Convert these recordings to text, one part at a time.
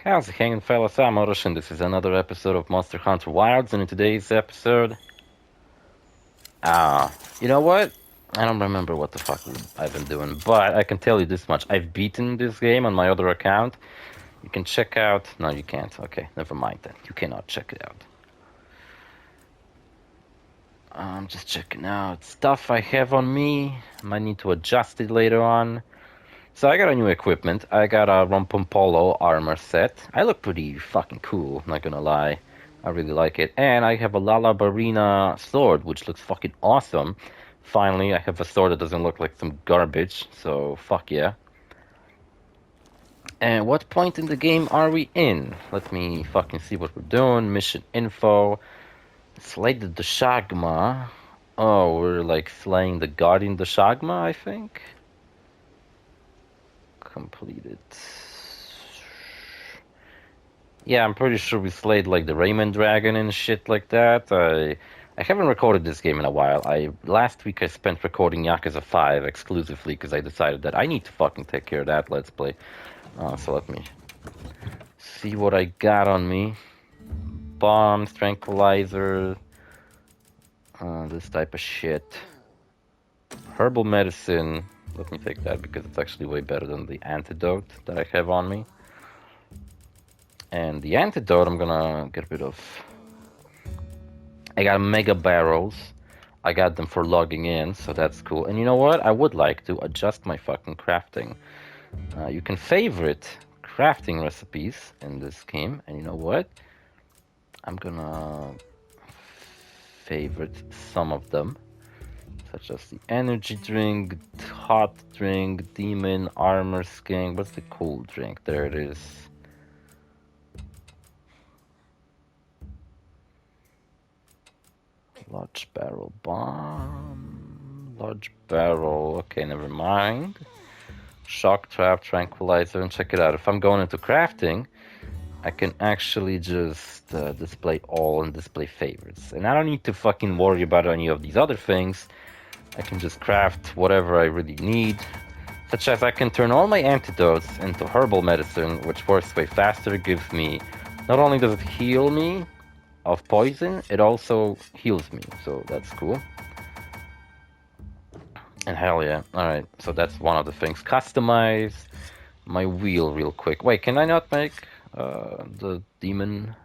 How's it hanging, fellas? I'm OrosZ, and this is another episode of Monster Hunter Wilds. And in today's episode, ah, you know what? I don't remember what the fuck I've been doing, but I can tell you this much: I've beaten this game on my other account. You can check out. No, you can't. Okay, never mind then. You cannot check it out. I'm just checking out stuff I have on me. Might need to adjust it later on. So I got a new equipment. I got a Rompompolo armor set. I look pretty fucking cool, not gonna lie. I really like it. And I have a Lalabarina sword, which looks fucking awesome. Finally, I have a sword that doesn't look like some garbage, so fuck yeah. And what point in the game are we in? Let me fucking see what we're doing. Mission info. Slay the Dashagma. Oh, we're like slaying the Guardian Dashagma, I think. Completed. Yeah, I'm pretty sure we slayed like the Rayman Dragon and shit like that. I haven't recorded this game in a while. Last week I spent recording Yakuza 5 exclusively because I decided that I need to fucking take care of that Let's Play. So let me see what I got on me. Bombs, tranquilizer, this type of shit. Herbal medicine. Let me take that because it's actually way better than the antidote that I have on me. And the antidote I'm gonna get rid of. I got mega barrels. I got them for logging in, so that's cool. And you know what? I would like to adjust my fucking crafting. You can favorite crafting recipes in this game, and you know what? I'm gonna favorite some of them, such as the energy drink, hot drink, demon, armor skin. What's the cool drink? There it is. Large barrel bomb. Large barrel. Okay, never mind. Shock trap, tranquilizer, and check it out. If I'm going into crafting, I can actually just display all and display favorites. And I don't need to fucking worry about any of these other things. I can just craft whatever I really need. Such as I can turn all my antidotes into herbal medicine, which works way faster. It gives me, not only does it heal me of poison, it also heals me, so that's cool. And hell yeah. Alright, so that's one of the things. Customize my wheel real quick. Wait, can I not make the demon?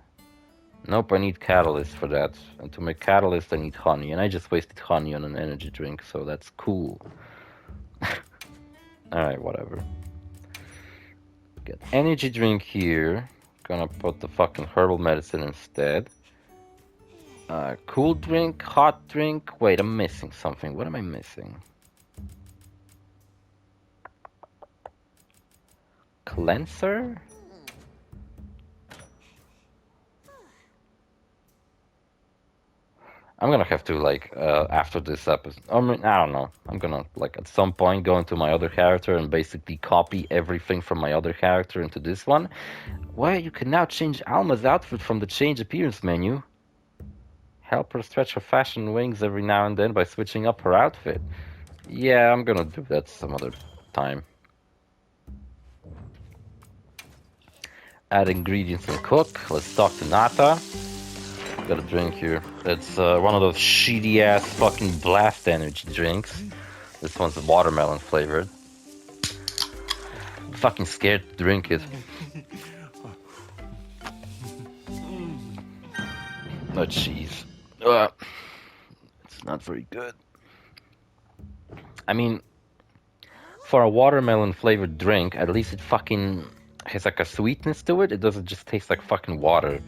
Nope, I need catalyst for that. And to make catalyst I need honey, and I just wasted honey on an energy drink, so that's cool. Alright, whatever. Get energy drink here. Gonna put the fucking herbal medicine instead. Cool drink, hot drink. Wait, I'm missing something. What am I missing? Cleanser? I'm gonna have to, like, after this episode, I mean, I don't know. I'm gonna, like, at some point go into my other character and basically copy everything from my other character into this one. Why, you can now change Alma's outfit from the change appearance menu. Help her stretch her fashion wings every now and then by switching up her outfit. Yeah, I'm gonna do that some other time. Add ingredients and cook. Let's talk to Nata. Got a drink here. It's one of those shitty ass fucking blast energy drinks. This one's watermelon flavored. I'm fucking scared to drink it. Oh jeez. It's not very good. I mean, for a watermelon flavored drink, at least it fucking has like a sweetness to it. It doesn't just taste like fucking water.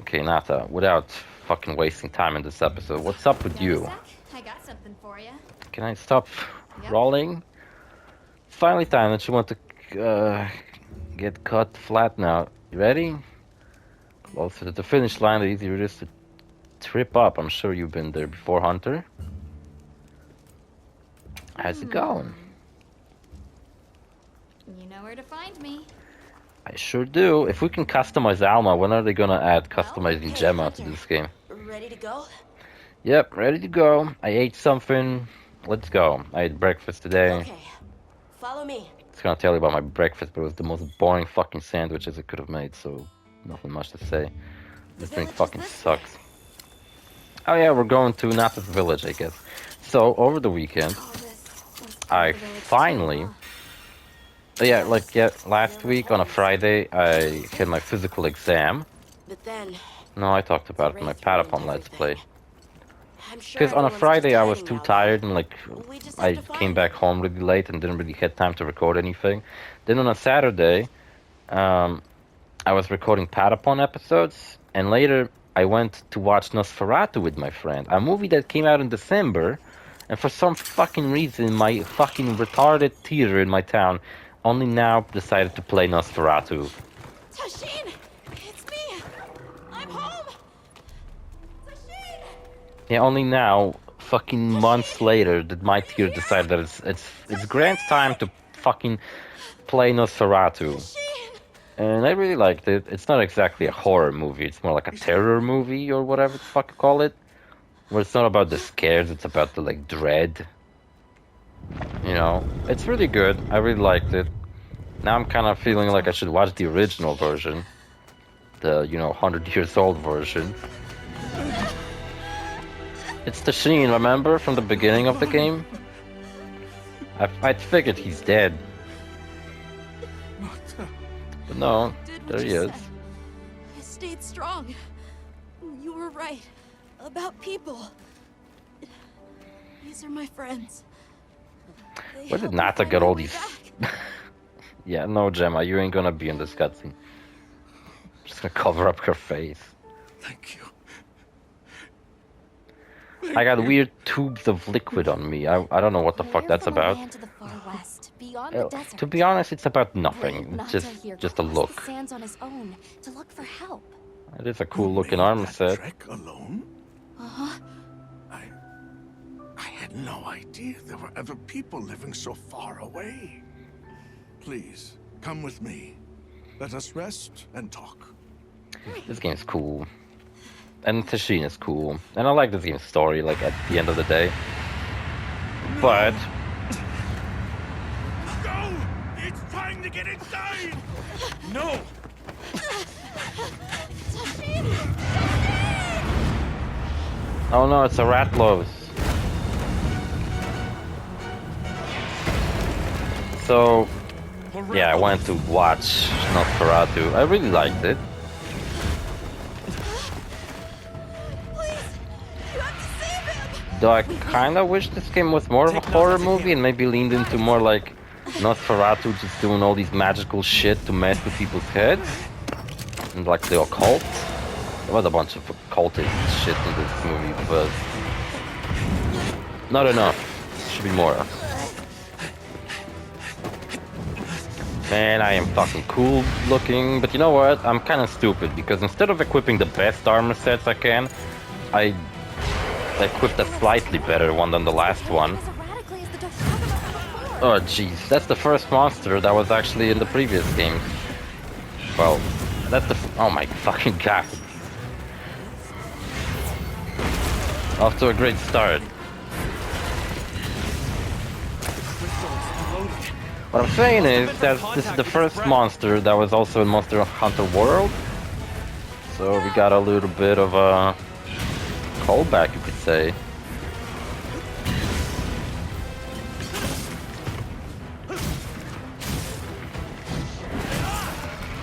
Okay, Nata, without fucking wasting time in this episode, what's up with you? I got something for you. Can I stop rolling? Finally time that you want to get cut flat now. You ready? Closer to the finish line, the easier it is to trip up. I'm sure you've been there before, Hunter. How's it going? You know where to find me. I sure do. If we can customize Alma, when are they gonna add customizing Gemma to this game? Ready to go? Yep, ready to go. I ate something. Let's go. I ate breakfast today. Okay. Follow me. was gonna tell you about my breakfast, but it was the most boring fucking sandwiches I could have made, so nothing much to say. This drink fucking sucks. Oh yeah, we're going to Napa's village, I guess. So, over the weekend, I finally... Yeah, like, yeah, last week on a Friday, I had my physical exam. But then, No, I talked about it in my Patapon Let's Play. I'm sure Because on a everyone's Friday just I was hiding too now, tired though. and like We just I have to came find back them. home really late and didn't really have time to record anything. Then on a Saturday, I was recording Patapon episodes, and later I went to watch Nosferatu with my friend, a movie that came out in December, and for some fucking reason my fucking retarded theater in my town only now decided to play Nosferatu. Tashin! It's me! I'm home! Tashin! Yeah, only now, fucking months later, did my tier decide that it's Grant's time to fucking play Nosferatu. Tashin! And I really liked it. It's not exactly a horror movie, it's more like a terror movie or whatever the fuck you call it. Where it's not about the scares, it's about the like dread. You know, it's really good. I really liked it. Now I'm kind of feeling like I should watch the original version. The, 100 years old version. It's the Sheen, remember? From the beginning of the game? I figured he's dead. But no, there he is. I stayed strong. You were right. About people. These are my friends. They Where did helped me Nata find get my all way these... back. Yeah, no, Gemma, you ain't gonna be in this cutscene. Just gonna cover up her face. Thank you. I got weird tubes of liquid on me. I don't know what the fuck that's about. To the far west, beyond the desert. To be honest, it's about nothing. Brave It's Nata here just a crossed look. the sands on his own to look for help. It is a cool You looking made armor that set. trek alone? Uh-huh. I had no idea there were other people living so far away. Please, come with me. Let us rest and talk. This game's cool. And Tashin is cool. And I like this game's story, like, at the end of the day. But... Go! It's time to get inside! No! Oh no, it's a Rathlos. So... Yeah, I went to watch Nosferatu. I really liked it. Though I kinda wish this game was more of a horror movie and maybe leaned into more like Nosferatu just doing all these magical shit to mess with people's heads. And like the occult. There was a bunch of occultist shit in this movie, but not enough. Should be more. Man, I am fucking cool looking, but you know what? I'm kinda stupid because instead of equipping the best armor sets I can, I equipped a slightly better one than the last one. Oh jeez, that's the first monster that was actually in the previous game. Well, that's the... oh my fucking god. Off to a great start. What I'm saying is that this is the first monster that was also in Monster Hunter World. So we got a little bit of a callback, you could say.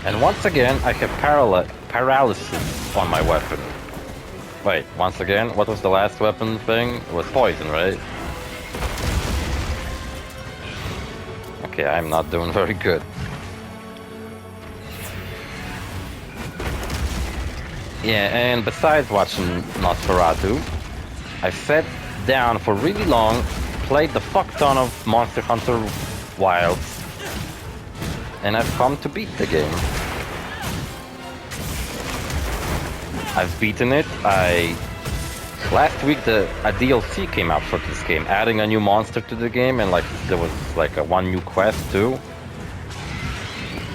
And once again, I have paralysis on my weapon. Wait, once again, what was the last weapon thing? It was poison, right? Okay, I'm not doing very good. Yeah, and besides watching Nosferatu, I sat down for really long, played the fuck ton of Monster Hunter Wilds, and I've come to beat the game. I've beaten it. Last week a DLC came out for this game, adding a new monster to the game, and like there was like one new quest too.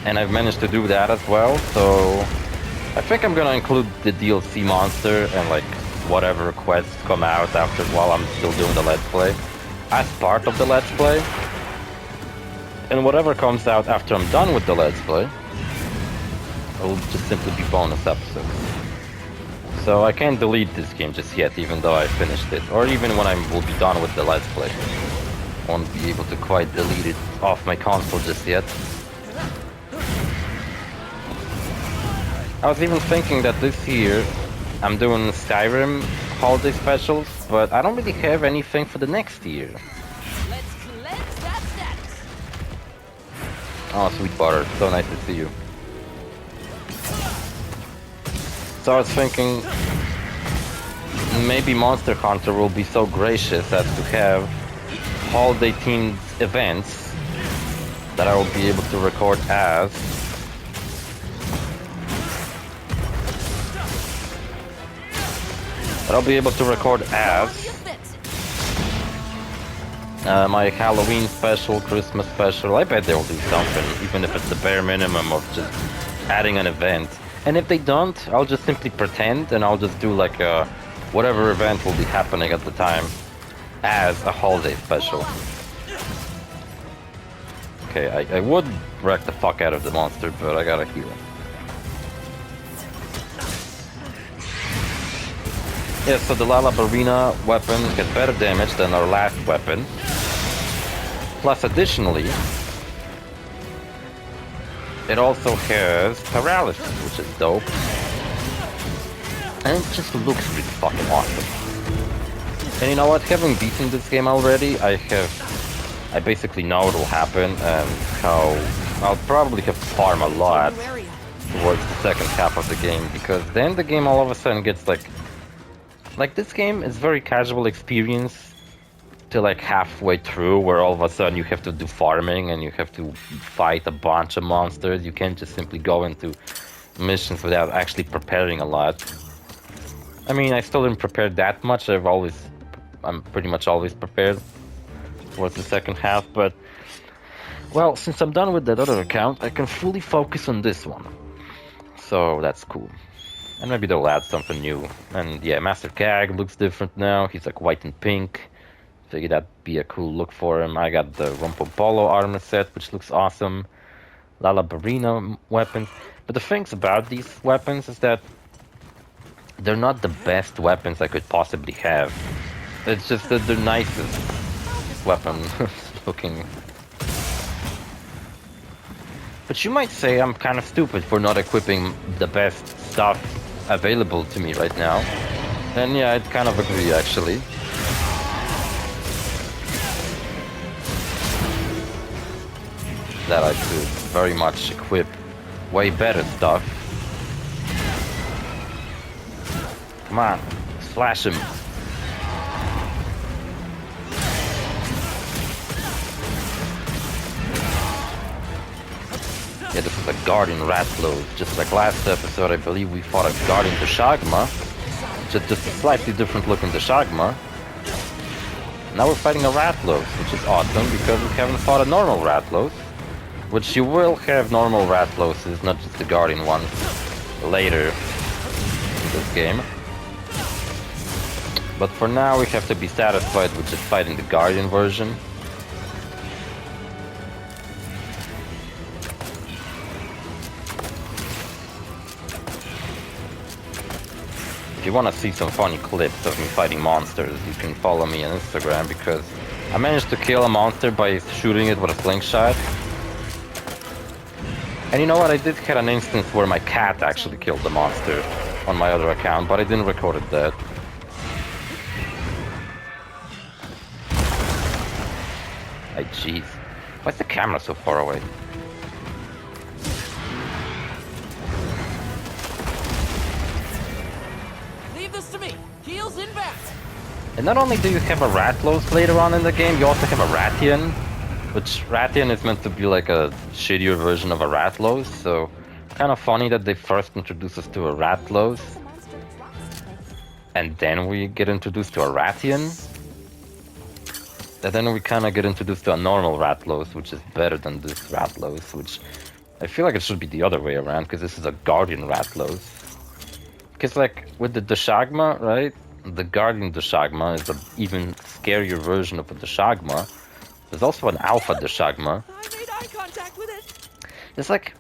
And I've managed to do that as well, so I think I'm gonna include the DLC monster and like whatever quests come out after while I'm still doing the Let's Play as part of the Let's Play. And whatever comes out after I'm done with the Let's Play, it will just simply be bonus episodes. So I can't delete this game just yet, even though I finished it. Or even when I will be done with the Let's Play. I won't be able to quite delete it off my console just yet. I was even thinking that this year I'm doing Skyrim holiday specials, but I don't really have anything for the next year. Let's cleanse that status. Oh, sweet butter, so nice to see you. So I was thinking maybe Monster Hunter will be so gracious as to have holiday themed events that I will be able to record as. That I'll be able to record as my Halloween special, Christmas special. I bet they'll do something, even if it's the bare minimum of just adding an event. And if they don't, I'll just simply pretend and I'll just do like a whatever event will be happening at the time as a holiday special. Okay, I would wreck the fuck out of the monster, but I gotta heal him. Yeah, so the Lalabarina weapon gets better damage than our last weapon. Plus, additionally, it also has paralysis, which is dope. And it just looks really fucking awesome. And you know what? Having beaten this game already, I basically know what will happen and how I'll probably have to farm a lot towards the second half of the game, because then the game all of a sudden gets like this game is very casual experience to like halfway through, where all of a sudden you have to do farming and you have to fight a bunch of monsters. You can't just simply go into missions without actually preparing a lot. I mean, I still didn't prepare that much. I'm pretty much always prepared towards the second half, but well, since I'm done with that other account, I can fully focus on this one. So that's cool. And maybe they'll add something new. And yeah, Master Cag looks different now. He's like white and pink. Figured that'd be a cool look for him. I got the Rompopolo armor set, which looks awesome. Lalabarina weapons. But the things about these weapons is that they're not the best weapons I could possibly have. It's just that they're nicest weapon looking. But you might say I'm kind of stupid for not equipping the best stuff available to me right now. And yeah, I'd kind of agree, actually. That I could very much equip way better stuff. Come on, slash him. Yeah, this is a Guardian Rathlos. Just like last episode, I believe we fought a Guardian Deshagma. Just a slightly different looking Deshagma. Now we're fighting a Rathlos, which is awesome because we haven't fought a normal Rathlos. Which you will have normal Rathloses, not just the Guardian ones, later in this game. But for now we have to be satisfied with just fighting the Guardian version. If you want to see some funny clips of me fighting monsters, you can follow me on Instagram, because I managed to kill a monster by shooting it with a slingshot. And you know what, I did have an instance where my cat actually killed the monster on my other account, but I didn't record that. Hey, jeez. Why's the camera so far away? Leave this to me. Heels inbound. And not only do you have a Rathlos later on in the game, you also have a Rathian. Which Rathian is meant to be like a shittier version of a Rathlos, so kind of funny that they first introduce us to a Rathlos, and then we get introduced to a Rathian, and then we kind of get introduced to a normal Rathlos, which is better than this Rathlos, which I feel like it should be the other way around, because this is a Guardian Rathlos. Because like with the Deshagma, right, the Guardian Deshagma is an even scarier version of a Deshagma. There's also an Alpha Deshagma, It's like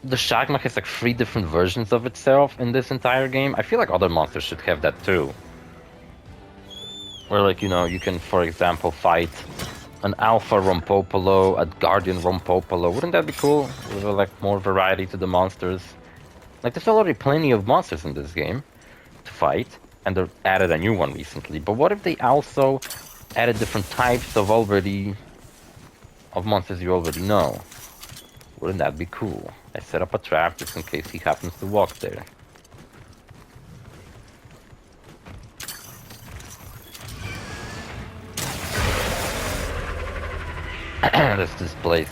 the Shagma has like 3 different versions of itself in this entire game. I feel like other monsters should have that too. Where like, you know, you can, for example, fight an Alpha Rompopolo, a Guardian Rompopolo. Wouldn't that be cool? With like more variety to the monsters. Like there's already plenty of monsters in this game to fight, and they added a new one recently. But what if they also added different types of monsters you already know? Wouldn't that be cool? I set up a trap just in case he happens to walk there. That's this place.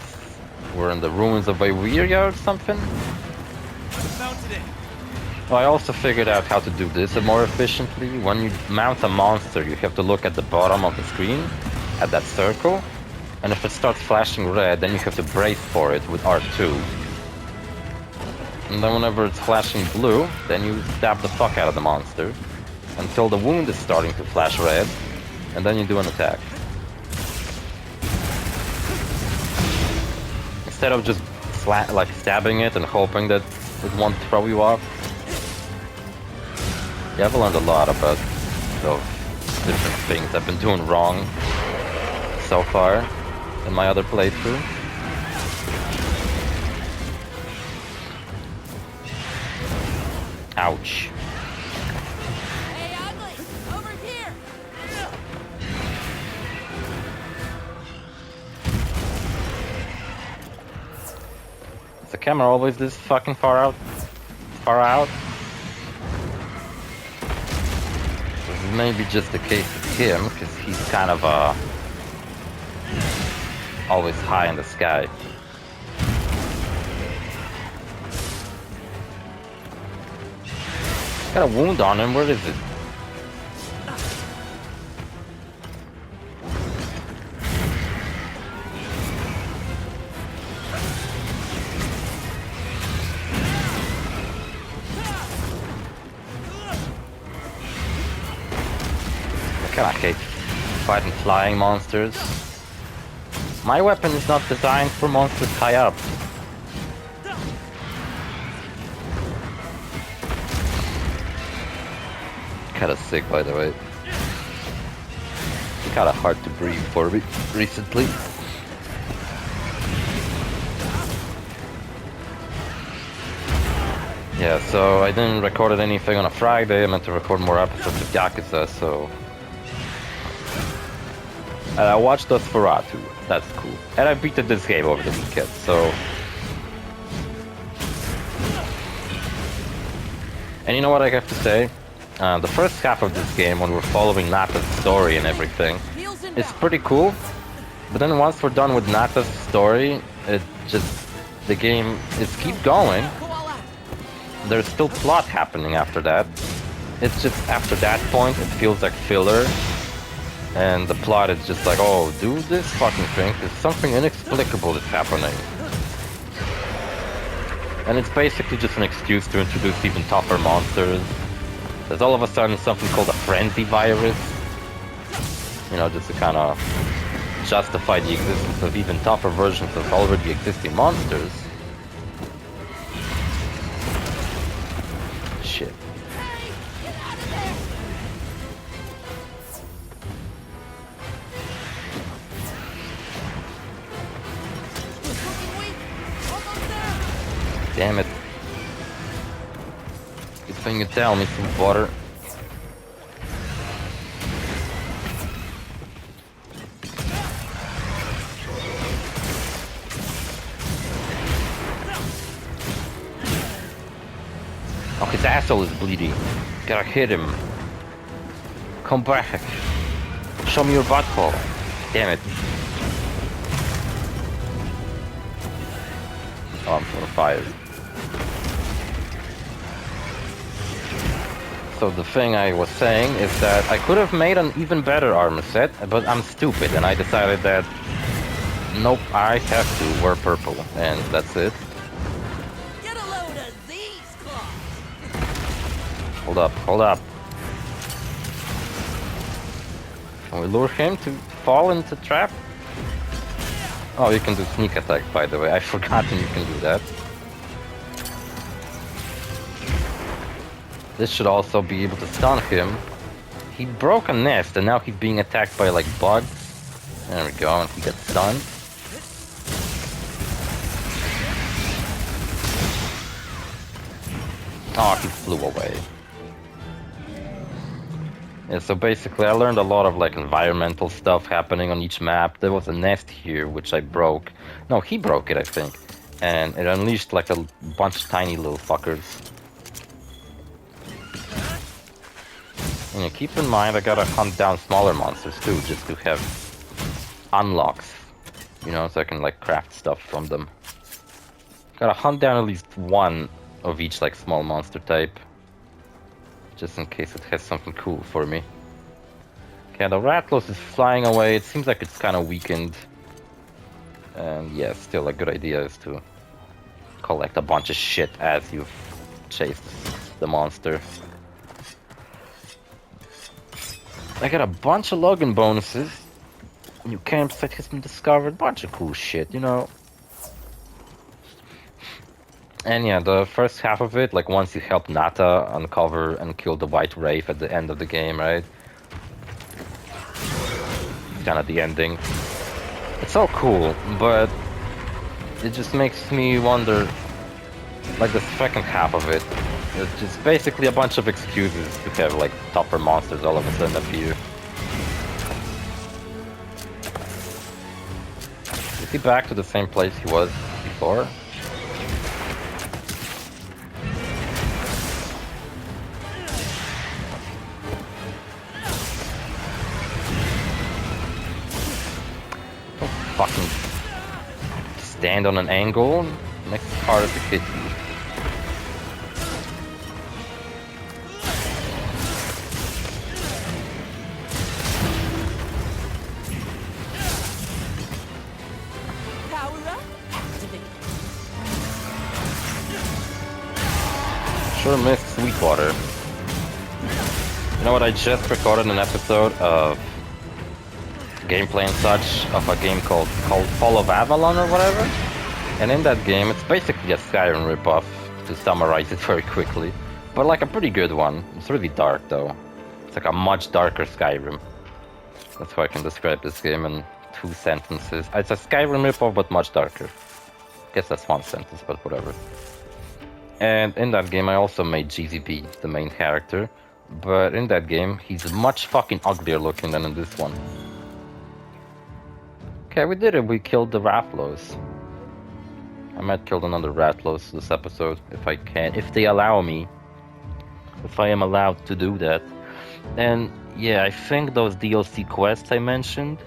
We're in the ruins of Iberia or something? Well, I also figured out how to do this more efficiently. When you mount a monster, you have to look at the bottom of the screen, at that circle, and if it starts flashing red, then you have to brace for it with R2. And then whenever it's flashing blue, then you stab the fuck out of the monster until the wound is starting to flash red, and then you do an attack. Instead of just like stabbing it and hoping that it won't throw you off. Yeah, I've learned a lot about those different things I've been doing wrong so far in my other playthrough. Ouch. Hey, Ugly! Over here! Is the camera always this fucking far out? Far out? This is maybe just the case with him, because he's kind of always high in the sky. Got a wound on him, where is it? I kinda hate fighting flying monsters. My weapon is not designed for monsters high up. Kinda sick, by the way. Kinda hard to breathe for me recently. Yeah, so I didn't record anything on a Friday. I meant to record more episodes of Yakuza, so... And I watched Nosferatu. That's cool. And I beat this game over the weekend, so... And you know what I have to say? The first half of this game, when we're following Nata's story and everything, is pretty cool. But then once we're done with Nata's story, it just... the game is keep going. There's still plot happening after that. It's just after that point, it feels like filler. And the plot is just like, oh, do this fucking thing, because something inexplicable is happening. And it's basically just an excuse to introduce even tougher monsters. There's all of a sudden something called a frenzy virus. You know, just to kind of justify the existence of even tougher versions of already existing monsters. Shit. Damn it. Good thing you tell me some water. Oh, his asshole is bleeding. Gotta hit him. Come back. Show me your butthole. Damn it. Oh, I'm sort of fired. So the thing I was saying is that I could have made an even better armor set, but I'm stupid and I decided that nope, I have to wear purple, and that's it. Get a load of these claws. Hold up, hold up. Can we lure him to fall into the trap? Oh, you can do sneak attack, by the way. I forgotten you can do that. This should also be able to stun him. He broke a nest, and now he's being attacked by, like, bugs. There we go, and he gets stunned. Oh, he flew away. Yeah, so basically I learned a lot of like environmental stuff happening on each map. There was a nest here which I broke. No, he broke it, I think. And it unleashed like a bunch of tiny little fuckers. And keep in mind I gotta hunt down smaller monsters too, just to have unlocks. You know, so I can like craft stuff from them. Gotta hunt down at least one of each like small monster type. Just in case it has something cool for me. Okay, the Rathlos is flying away. It seems like it's kind of weakened. And yeah, still a good idea is to collect a bunch of shit as you've chased the monster. I got a bunch of login bonuses. New campsite has been discovered. Bunch of cool shit, you know. And yeah, the first half of it, like once you help Nata uncover and kill the White Wraith at the end of the game, right? It's kind of the ending. It's all cool, but it just makes me wonder, like the second half of it, it's just basically a bunch of excuses to have like tougher monsters all of a sudden appear. Is he back to the same place he was before? Fucking stand on an angle, makes it harder to hit you. Sure missed Sweetwater. You know what, I just recorded an episode of gameplay and such of a game called Fall of Avalon or whatever, and in that game it's basically a Skyrim ripoff, to summarize it very quickly, but like a pretty good one. It's really dark though. It's like a much darker Skyrim. That's how I can describe this game in 2 sentences. It's a Skyrim ripoff but much darker. Guess that's 1 sentence, but whatever. And in that game I also made GZB, the main character, but in that game he's much fucking uglier looking than in this one. Okay, we did it. We killed the Rathlos. I might kill another Rathlos this episode, if I can. If they allow me. If I am allowed to do that. And, yeah, I think those DLC quests I mentioned...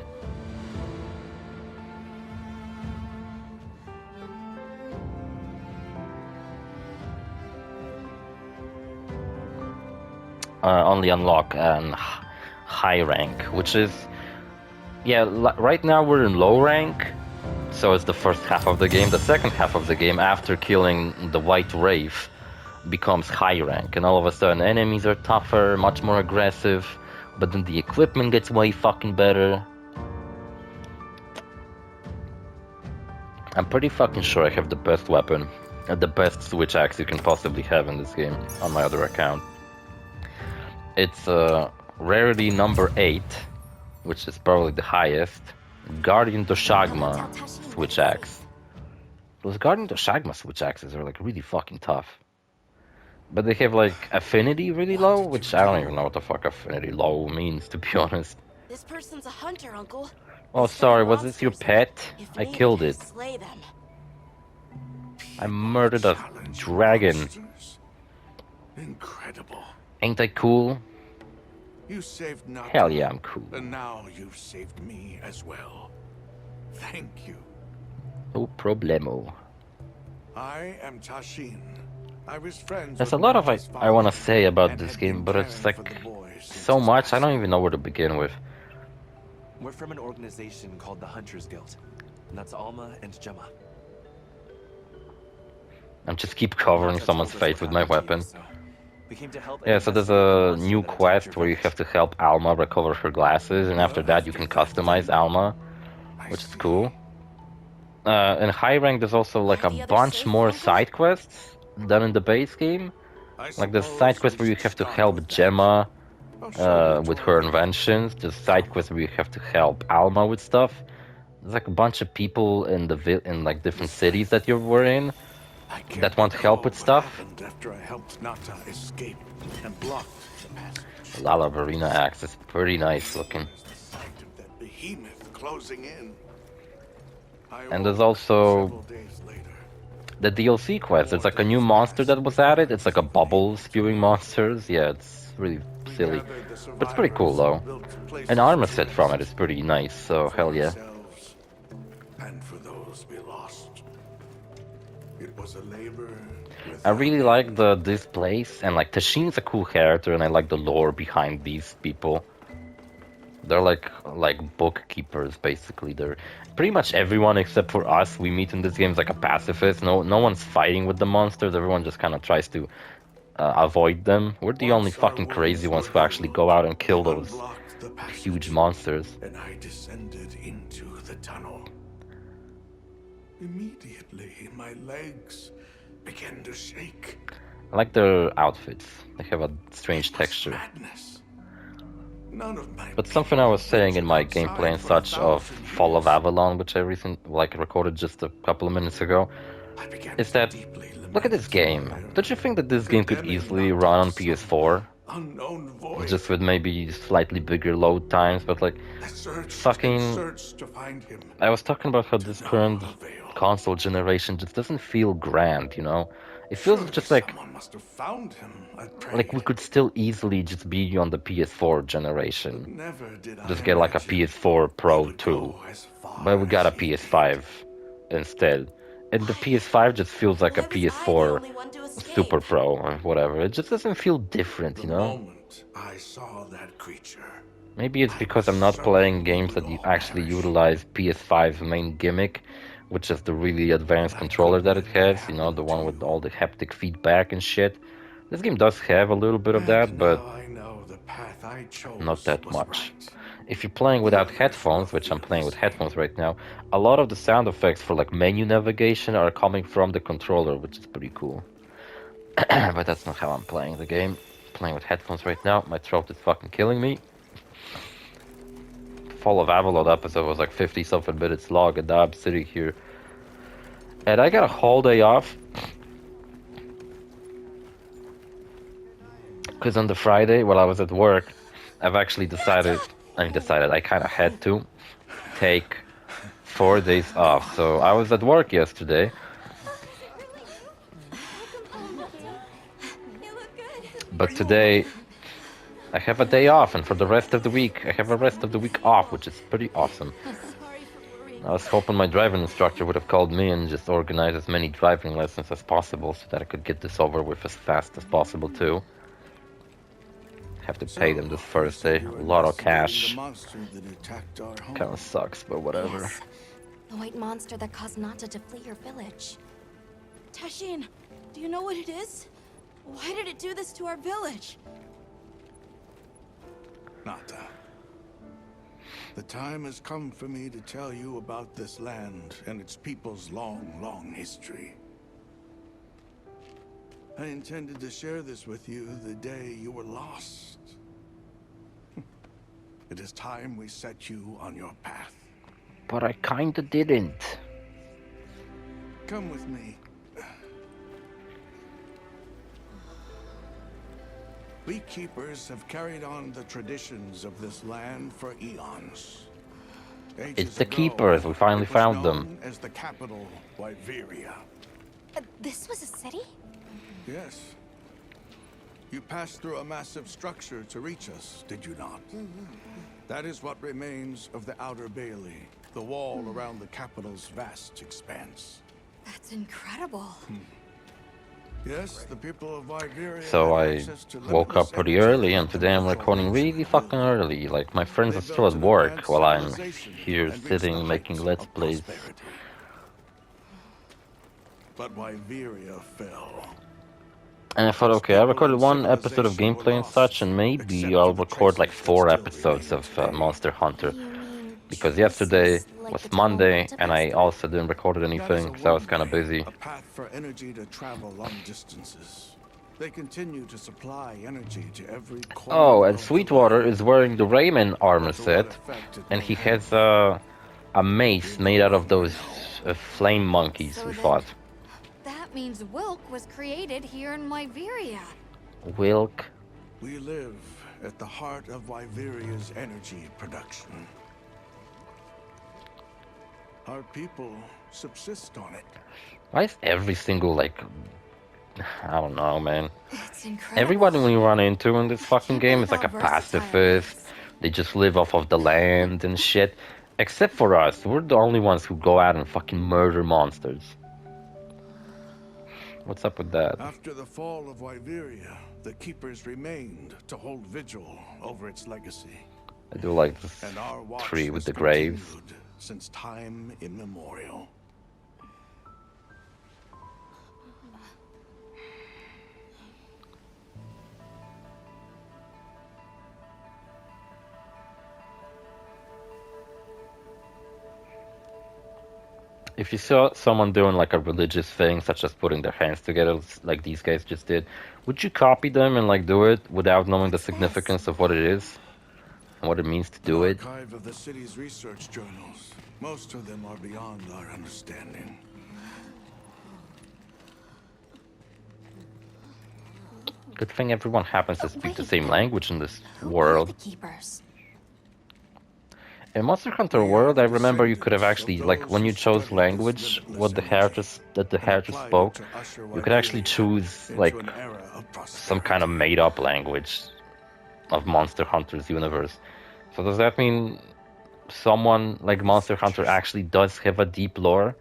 only unlock an high rank, which is... Yeah, right now we're in low rank, so it's the first half of the game. The second half of the game, after killing the White Wraith, becomes high rank, and all of a sudden enemies are tougher, much more aggressive, but then the equipment gets way fucking better. I'm pretty fucking sure I have the best weapon, and the best switch axe you can possibly have in this game, on my other account. It's rarity number 8. Which is probably the highest, Guardian Doshagma switch axe. Those Guardian Doshagma switch axes are like really fucking tough. But they have like affinity really low, which I don't even know what the fuck affinity low means, to be honest. This person's a hunter, Uncle. Oh, sorry, was this your pet? I killed it. Slay them. I murdered a dragon. Incredible. Ain't I cool? You saved Nata. Hell yeah, I'm cool. And now you've saved me as well. Thank you. No problemo. I am Tashin. I was friends There's with a lot of Nata's I want to father say about and this had game, been but it's caring for like the boy since so his much I don't passing. even know where to begin with. We're from an organization called the Hunters Guild. And that's Alma and Gemma. I'm just keep covering someone's face with my weapon. We came to help. Yeah, so there's a new quest where you have to help Alma recover her glasses, and after that you can customize Alma, which is cool. in high rank, there's also like a bunch more side quests than in the base game. Like there's side quests where you have to help Gemma with her inventions. There's side quests where you have to help Alma with stuff. There's like a bunch of people in in like different cities that you were in that want help with stuff. After I helped Nata escape and blocked the passage. Lala Verena axe is pretty nice looking. The sight of that behemoth closing in. And there's also the DLC quest. There's like a new monster that was added. It's like a bubble spewing monsters. Yeah, it's really silly. But it's pretty cool though. An armor set from it is pretty nice, so hell yeah. And for those we lost. It was a labor. I really like this place, and like Tashin's a cool character, and I like the lore behind these people. They're like bookkeepers basically. They're pretty much everyone except for us we meet in this game is like a pacifist. No one's fighting with the monsters. Everyone just kind of tries to avoid them. We're the only fucking crazy ones who actually go out and kill those huge monsters. And I descended into the tunnel. Immediately, my legs began to shake. I like their outfits. They have a strange texture. Madness. None of my But something I was saying in my gameplay and such of Fall of Avalon, which I recorded just a couple of minutes ago, is that look at this game. Don't you think that this game could easily run on PS4? Just with maybe slightly bigger load times, but like fucking I was talking about how this current console generation just doesn't feel grand, you know? It feels just like we could still easily just be on the PS4 generation. Just get like a PS4 Pro 2. But we got a PS5 instead. And the PS5 just feels like a PS4 Super Pro or whatever. It just doesn't feel different, you know? I saw that creature. Maybe it's because I'm not playing games that actually utilize PS5's main gimmick, which is the really advanced controller that it has, you know, the one with all the haptic feedback and shit. This game does have a little bit of that, but not that much. If you're playing without headphones, which I'm playing with headphones right now, a lot of the sound effects for like menu navigation are coming from the controller, which is pretty cool. But that's not how I'm playing the game. I'm playing with headphones right now. My throat is fucking killing me. Fall of Avalon episode was like 50 something minutes long, and now I'm sitting here and I got a whole day off because on the Friday while I was at work I've actually I kind of had to take 4 days off. So I was at work yesterday, but today I have a day off, and for the rest of the week I have a rest of the week off, which is pretty awesome. I was hoping my driving instructor would have called me and just organized as many driving lessons as possible so that I could get this over with as fast as possible too. Have to pay them this Thursday. A lot of cash. Kinda sucks, but whatever. Yes. The white monster that caused Nata to flee your village. Tashin, do you know what it is? Why did it do this to our village? Nata. The time has come for me to tell you about this land and its people's long, long history. I intended to share this with you the day you were lost. It is time we set you on your path. But I kinda didn't. Come with me. Beekeepers have carried on the traditions of this land for eons. It's the keepers. We finally found them. As the capital, Wyveria. This was a city? Yes. You passed through a massive structure to reach us, did you not? That is what remains of the Outer Bailey, the wall around the capital's vast expanse. That's incredible. Yes, the people of Wyveria. So I woke up pretty early, and today I'm recording really fucking early. Like, my friends are still at work while I'm here sitting making Let's Plays. But Wyveria fell. And I thought, okay, I recorded 1 episode of gameplay and such, and maybe I'll record like 4 episodes of Monster Hunter. Because yesterday Choices like was the tunnel Monday and I multiplexer? also didn't record That is anything, a so I was kind of one-way, busy. a path for energy to travel long distances. They continue to supply energy to every corner Oh, and of the Sweetwater world. is wearing the Rayman armor But to what set, effect it and may he has have, a mace we made no out of longer those know. flame monkeys So we then, fought. that means Wilk was created here in Wyveria. Wilk. We live at the heart of Wyveria's energy production. Our people subsist on it. Why is every single, like, I don't know, man. It's incredible. Everybody we run into in this fucking Can't game believe is like how a versatile it pacifist. is. They just live off of the land and shit. Except for us, we're the only ones who go out and fucking murder monsters. What's up with that? After the fall of Wyveria, the Keepers remained to hold vigil over its legacy. I do like this And our watch tree with has the graves. continued since time immemorial. If you saw someone doing like a religious thing, such as putting their hands together, like these guys just did, would you copy them and like do it without knowing the What's this? significance of what it is and what it means to An do it? archive of the city's research journals. Most of them are beyond our understanding. Good thing everyone happens to speak the Wait, same then language in this Who are world. the keepers? In Monster Hunter We are World, the I remember you could have descendants of actually, like, those when who you chose studied this language, limitless what the energy characters that the and characters applied it spoke, to usher you could actually Wyveria choose into like an era of some kind of prosperity. made-up language of Monster Hunter's universe. So does that mean someone like Monster Hunter actually does have a deep lore,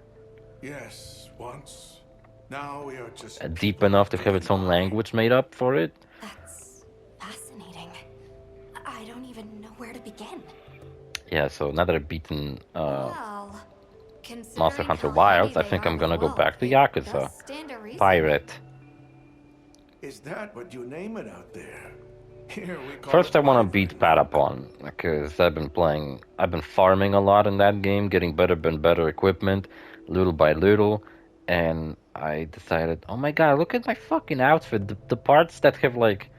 Yes, once. Now we are just deep people enough to have getting its own by. language made up for it? That's fascinating. I don't even know where to begin. Yeah. So now that I've beaten Well, Monster considering Hunter how handy Wilds, I they think are I'm with gonna go Wilk, back to it Yakuza, does stand to reason. pirate. Is that what you name it out there? Here we call First, it I want to beat Wyvern. Patapon because I've been farming a lot in that game, getting better and better equipment, little by little, and I decided, oh my god, look at my fucking outfit. The parts that have like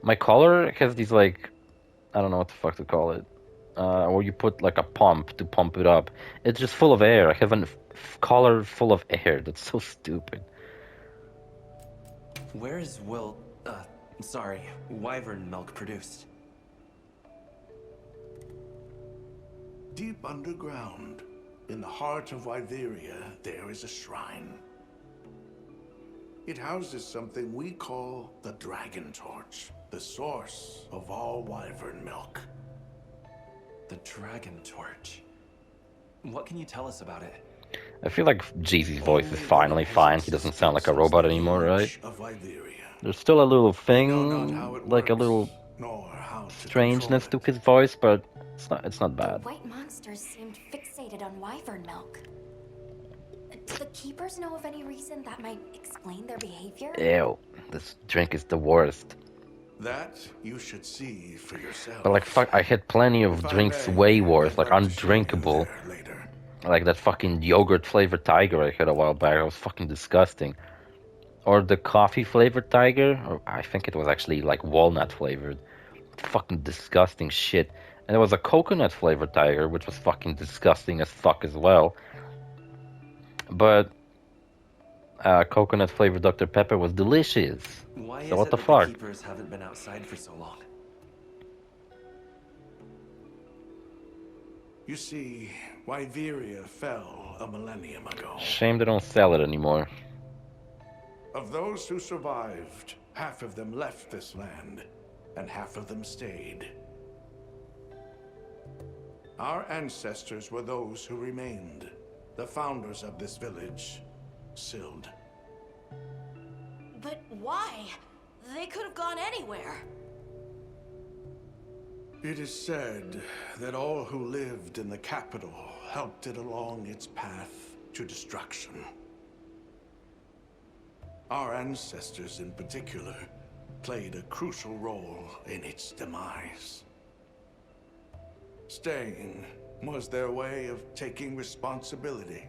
my collar has these like I don't know what the fuck to call it, or you put like a pump to pump it up. It's just full of air. I have a collar full of air. That's so stupid. Where is Wyvern milk produced? Deep underground, in the heart of Wyveria, there is a shrine. It houses something we call the Dragon Torch, the source of all Wyvern milk. The Dragon Torch. What can you tell us about it? I feel like Jeezy's voice is Only finally what has fine. He doesn't sound like a existed robot since the anymore, right? age of Wyveria. There's still a little We know not how thing, it like a works, little nor how to strangeness to control his voice, but it's not The bad. white monsters seemed fixated on wyvern milk. Do the keepers know of any reason that might explain their behavior? Ew, this drink is the worst. That you should see for yourself. But like fuck, I had plenty of If I drinks may, way worse, I'd like like to show you undrinkable. there later. Like that fucking yogurt flavored tiger I had a while back. It was fucking disgusting. Or the coffee flavored tiger, or I think it was actually like walnut flavored. Fucking disgusting shit. And there was a coconut flavored tiger, which was fucking disgusting as fuck as well. But coconut flavored Dr. Pepper was delicious. Why So is what it the that fuck? the keepers haven't been outside for so long? You see, Wyveria fell a millennium ago. Shame they don't sell it anymore. Of those who survived, half of them left this land, and half of them stayed. Our ancestors were those who remained, the founders of this village, Sild. But why? They could have gone anywhere. It is said that all who lived in the capital helped it along its path to destruction. Our ancestors in particular played a crucial role in its demise. Staying was their way of taking responsibility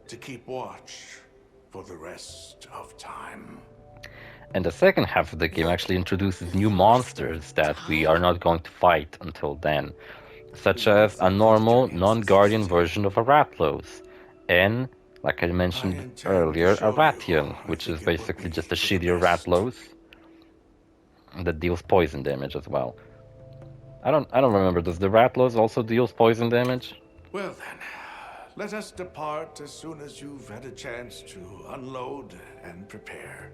to keep watch for the rest of time. And the second half of the game actually introduces new monsters that we are not going to fight until then, such as a normal, non-guardian version of a Rathlos, and, like I mentioned earlier, a Rathian, which is basically just a shittier Rathlos that deals poison damage as well. I don't remember, does the Rathlos also deals poison damage? Well then, let us depart as soon as you've had a chance to unload and prepare.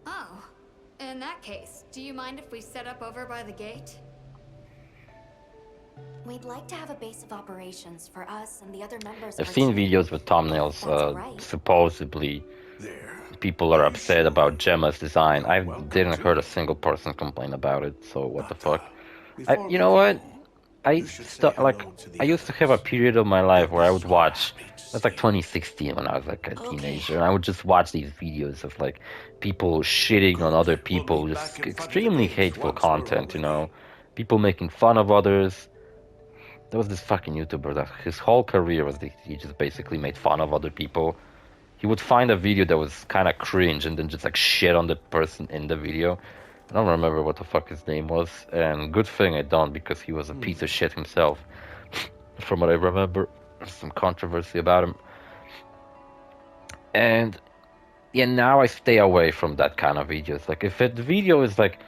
Oh, in that case, do you mind if we set up over by the gate? We'd like to have a base of operations for us and the other members I've of our seen team. videos with thumbnails, That's right. supposedly There. people are upset about Gemma's design. I didn't heard a single person complain about it, so what the fuck. You know what? I used to have a period of my life where I would watch. That's like 2016 when I was like a teenager, and I would just watch these videos of like people shitting on other people, just extremely hateful content, you know, people making fun of others. There was this fucking YouTuber that his whole career was he just basically made fun of other people. He would find a video that was kind of cringe and then just like shit on the person in the video. I don't remember what the fuck his name was, and good thing I don't, because he was a piece of shit himself. From what I remember, there's some controversy about him. And yeah, now I stay away from that kind of videos. Like if the video is like,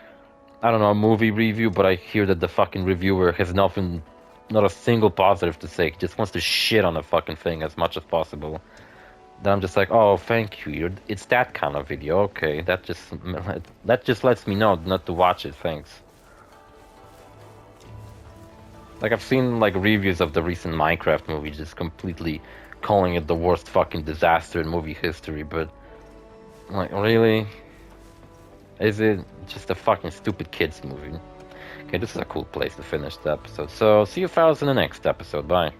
I don't know, a movie review, but I hear that the fucking reviewer has nothing, not a single positive to say, he just wants to shit on the fucking thing as much as possible, then I'm just like, oh, thank you. It's that kind of video. Okay, that just lets me know not to watch it. Thanks. Like I've seen like reviews of the recent Minecraft movie, just completely calling it the worst fucking disaster in movie history. But like, really, is it just a fucking stupid kids movie? Okay, this is a cool place to finish the episode. So see you fellas in the next episode. Bye.